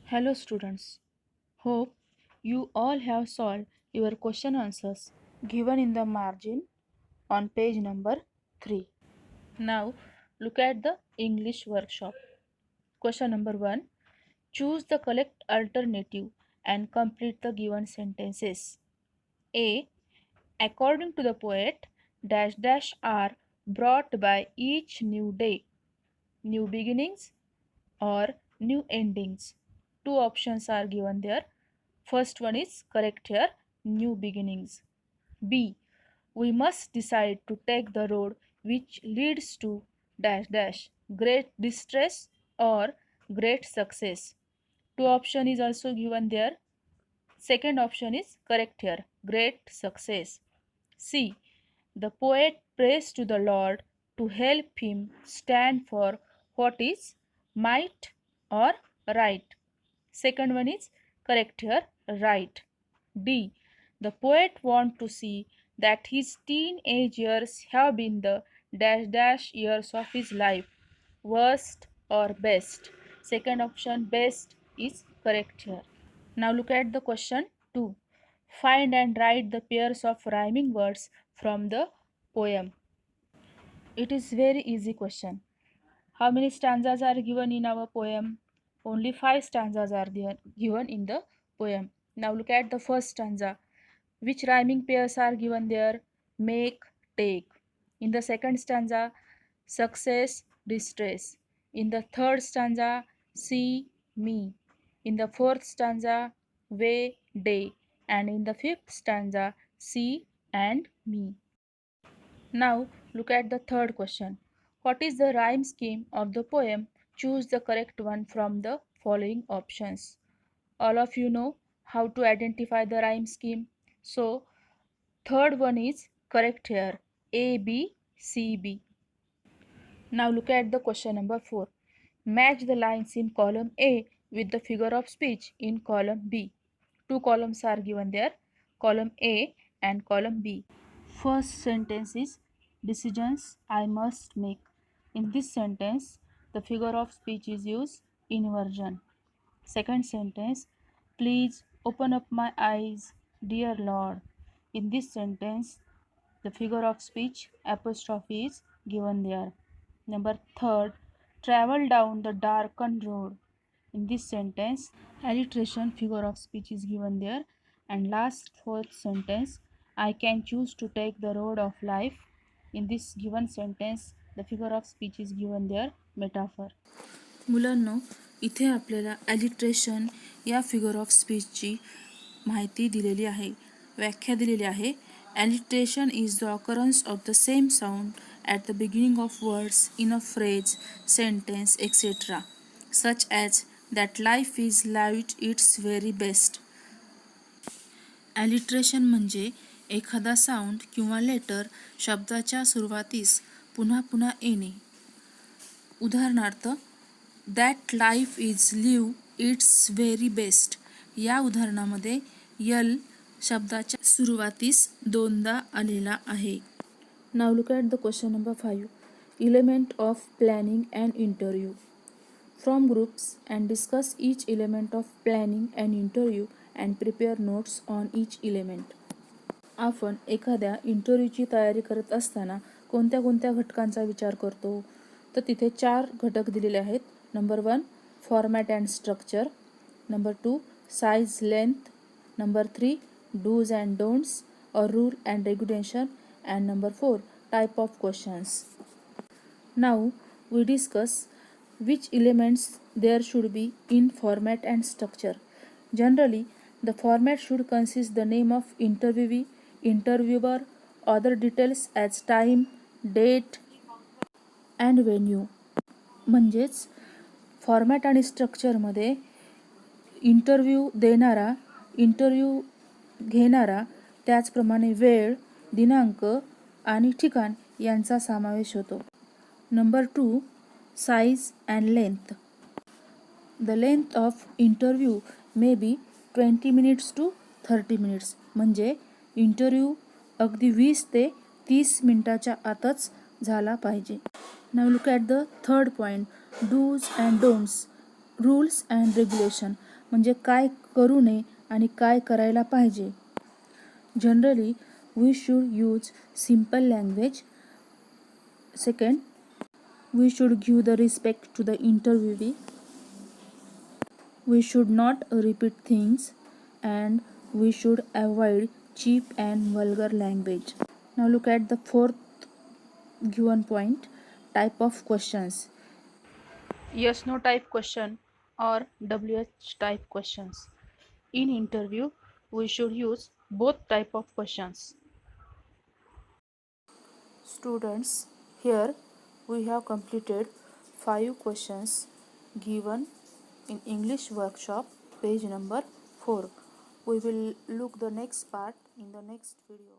Hello students. Hope you all have solved your question answers given in the margin on page number 3. Now look at the English workshop. Question number 1. Choose the correct alternative and complete the given sentences. A. According to the poet, dash dash are brought by each new day, new beginnings or new endings. Two options are given there. First one is correct here, new beginnings. B. We must decide to take the road which leads to dash dash, great distress or great success. Two option is also given there. Second option is correct here, great success. C. The poet prays to the Lord to help him stand for what is might or right. Second one is correct here, right. D. The poet wants to see that his teenage years have been the dash dash years of his life, worst or best. Second option, best, is correct here. Now look at the question 2. Find and write the pairs of rhyming words from the poem. It is very easy question. How many stanzas are given in our poem? Only 5 stanzas are given in the poem. Now look at the first stanza. Which rhyming pairs are given there? Make, take. In the second stanza, success, distress. In the third stanza, see, me. In the fourth stanza, way, day. And in the fifth stanza, see and me. Now look at the third question. What is the rhyme scheme of the poem? Choose the correct one from the following options. All of you know how to identify the rhyme scheme. So third one is correct here. A, B, C, B. Now look at the question number 4. Match the lines in column A with the figure of speech in column B. Two columns are given there, column A and column B. First sentence is decisions I must make. In this sentence, the figure of speech is used inversion. Second sentence, please open up my eyes, dear Lord. In this sentence, the figure of speech apostrophe is given there. Number third, travel down the darkened road. In this sentence, alliteration figure of speech is given there. And last fourth sentence, I can choose to take the road of life. In this given sentence, the figure of speech is given there, metaphor. मुलांनो, इथे आपल्याला ॲलिट्रेशन या figure of स्पीचची माहिती दिलेली आहे, व्याख्या दिलेली आहे. Alliteration is the occurrence of the same sound at the beginning of words in a phrase, sentence, etcetera, such as that life is lived its very best. Alliteration म्हणजे एखादा साऊंड किंवा letter शब्दाच्या सुरुवातीस पुन्हा पुन्हा येणे. उदाहरणार्थ, that life is live its very best. या उदाहरणामध्ये यल शब्दाच्या सुरुवातीस दोनदा आलेला आहे. Now look at the question number 5. Element of planning and interview. Form groups and discuss each element of planning and interview and prepare notes on each element. आपण एखाद्या इंटरव्ह्यूची तयारी करत असताना कोणत्या कोणत्या घटकांचा विचार करतो? तर तिथे 4 घटक दिलेले आहेत. Number 1, format and structure. Number 2, size, length. Number 3, dos and don'ts or rule and regulation. And number 4, type of questions. Now we discuss which elements there should be in format and structure. Generally, the format should consist the name of interviewee, interviewer, other details as time, date and venue. म्हणजेच format आणि स्ट्रक्चरमध्ये interview देणारा, interview घेणारा, त्याचप्रमाणे वेळ, दिनांक आणि ठिकाण यांचा समावेश होतो. Number 2, size and length. The length of interview may be 20 minutes to 30 minutes. म्हणजे इंटरव्ह्यू अगदी 20 ते 30 मिनिटाच्या आतच झाला पाहिजे. Now look at the third point, do's and don'ts, rules and regulation. म्हणजे काय करू नये आणि काय करायला पाहिजे. Generally we should use simple language. Second, we should give the respect to the interviewee. We should not repeat things and we should avoid cheap and vulgar language. Now look at the fourth given point, type of questions. Yes no type question or WH type questions. In interview we should use both type of questions. Students, here we have completed 5 questions given in English workshop, page number 4. We will look the next part in the next video.